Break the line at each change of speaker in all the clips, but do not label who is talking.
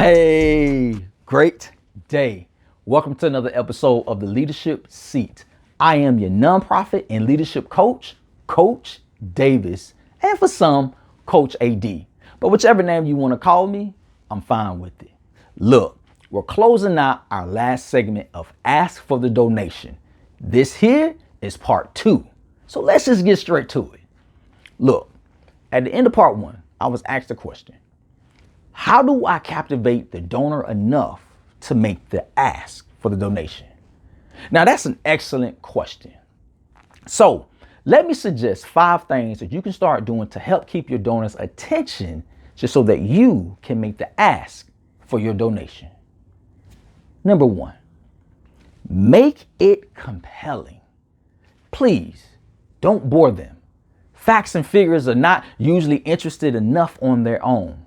Hey, great day. Welcome to another episode of the Leadership Seat. I am your nonprofit and leadership coach, Coach Davis, and for some, Coach AD. But whichever name you want to call me, I'm fine with it. Look, we're closing out our last segment of Ask for the Donation. This here is part 2. So let's just get straight to it. Look, at the end of part 1, I was asked a question. How do I captivate the donor enough to make the ask for the donation? Now, that's an excellent question. So let me suggest 5 things that you can start doing to help keep your donors' attention just so that you can make the ask for your donation. Number 1, make it compelling. Please don't bore them. Facts and figures are not usually interested enough on their own.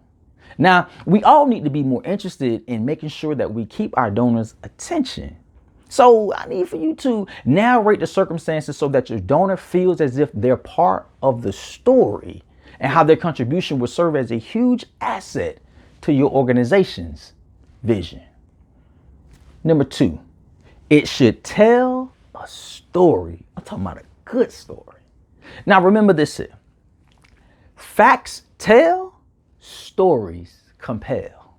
Now, we all need to be more interested in making sure that we keep our donors' attention. So I need for you to narrate the circumstances so that your donor feels as if they're part of the story and how their contribution will serve as a huge asset to your organization's vision. Number 2, it should tell a story. I'm talking about a good story. Now, remember this here. Facts tell, stories compel.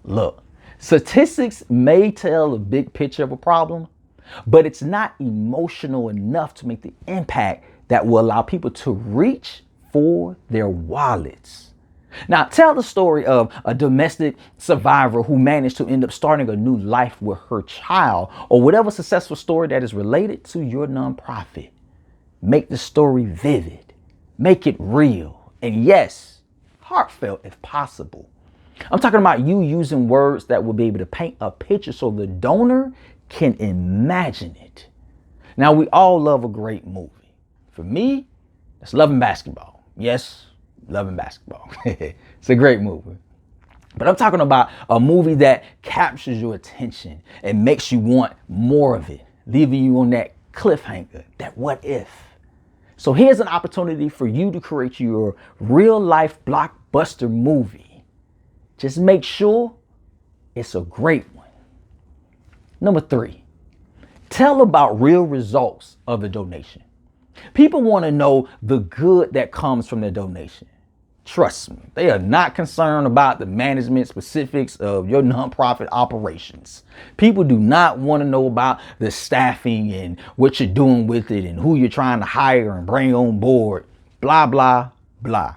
Look, statistics may tell a big picture of a problem, but it's not emotional enough to make the impact that will allow people to reach for their wallets. Now, tell the story of a domestic survivor who managed to end up starting a new life with her child, or whatever successful story that is related to your nonprofit. Make the story vivid, make it real, and yes, heartfelt if possible. I'm talking about you using words that will be able to paint a picture so the donor can imagine it. Now, we all love a great movie. For me, it's Love and Basketball. Yes, Love and Basketball. It's a great movie. But I'm talking about a movie that captures your attention and makes you want more of it, leaving you on that cliffhanger, that what if. So here's an opportunity for you to create your real life blockbuster movie. Just make sure it's a great one. Number 3, tell about real results of the donation. People want to know the good that comes from their donation. Trust me, they are not concerned about the management specifics of your nonprofit operations. People do not want to know about the staffing and what you're doing with it and who you're trying to hire and bring on board. Blah, blah, blah.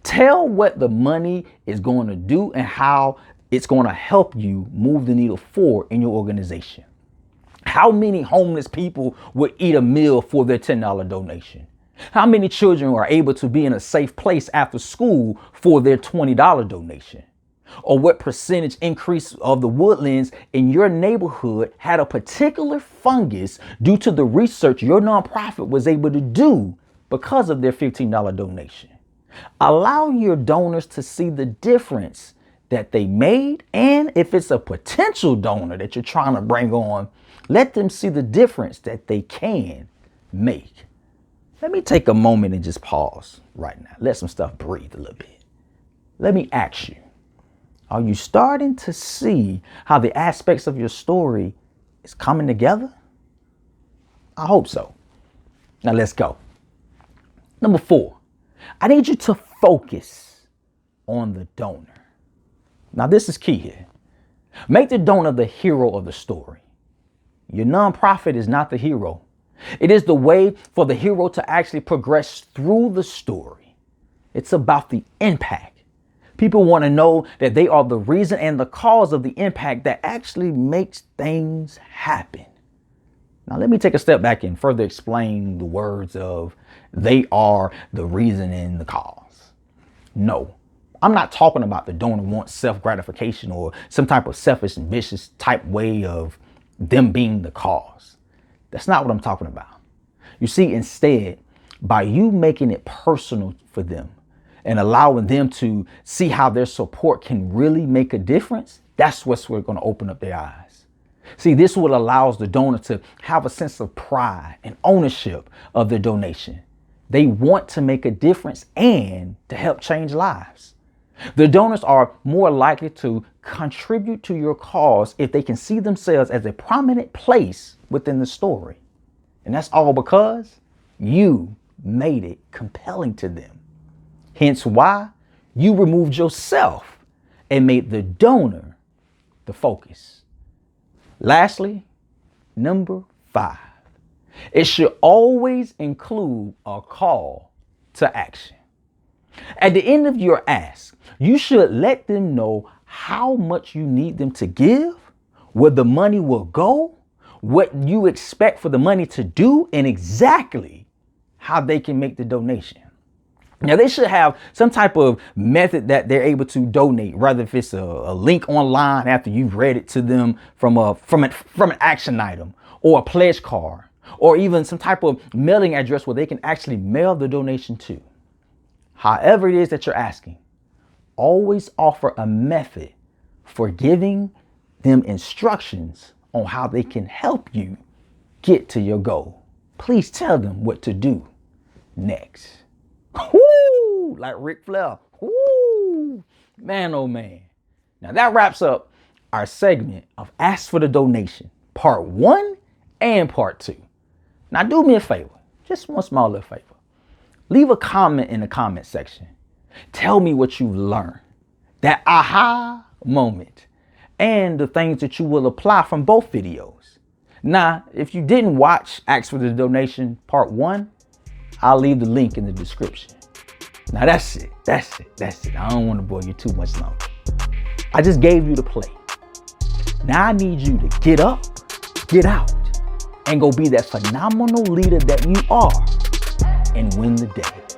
Tell what the money is going to do and how it's going to help you move the needle forward in your organization. How many homeless people would eat a meal for their $10 donation? How many children are able to be in a safe place after school for their $20 donation? Or what percentage increase of the woodlands in your neighborhood had a particular fungus due to the research your nonprofit was able to do because of their $15 donation? Allow your donors to see the difference that they made, and if it's a potential donor that you're trying to bring on, let them see the difference that they can make. Let me take a moment and just pause right now. Let some stuff breathe a little bit. Let me ask you, are you starting to see how the aspects of your story is coming together? I hope so. Now let's go. Number 4, I need you to focus on the donor. Now this is key here. Make the donor the hero of the story. Your nonprofit is not the hero. It is the way for the hero to actually progress through the story. It's about the impact. People want to know that they are the reason and the cause of the impact that actually makes things happen. Now, let me take a step back and further explain the words of they are the reason and the cause. No, I'm not talking about the donor wants self-gratification or some type of selfish and vicious type way of them being the cause. That's not what I'm talking about. You see, instead, by you making it personal for them and allowing them to see how their support can really make a difference, that's what's going to open up their eyes. See, this will allow the donor to have a sense of pride and ownership of their donation. They want to make a difference and to help change lives. The donors are more likely to contribute to your cause if they can see themselves as a prominent place within the story. And that's all because you made it compelling to them. Hence why you removed yourself and made the donor the focus. Lastly, number 5, it should always include a call to action. At the end of your ask, you should let them know how much you need them to give, where the money will go, what you expect for the money to do, and exactly how they can make the donation. Now, they should have some type of method that they're able to donate, rather if it's a link online after you've read it to them from an action item, or a pledge card, or even some type of mailing address where they can actually mail the donation to. However it is that you're asking, always offer a method for giving them instructions on how they can help you get to your goal. Please tell them what to do next. Woo! Like Ric Flair. Woo! Man, oh man. Now that wraps up our segment of Ask for the Donation, part 1 and part 2. Now do me a favor, just one small little favor. Leave a comment in the comment section. Tell me what you learned, that aha moment, and the things that you will apply from both videos. Now, if you didn't watch Ask for the Donation part 1, I'll leave the link in the description. Now that's it. I don't want to bore you too much longer. I just gave you the play. Now I need you to get up, get out, and go be that phenomenal leader that you are and win the day.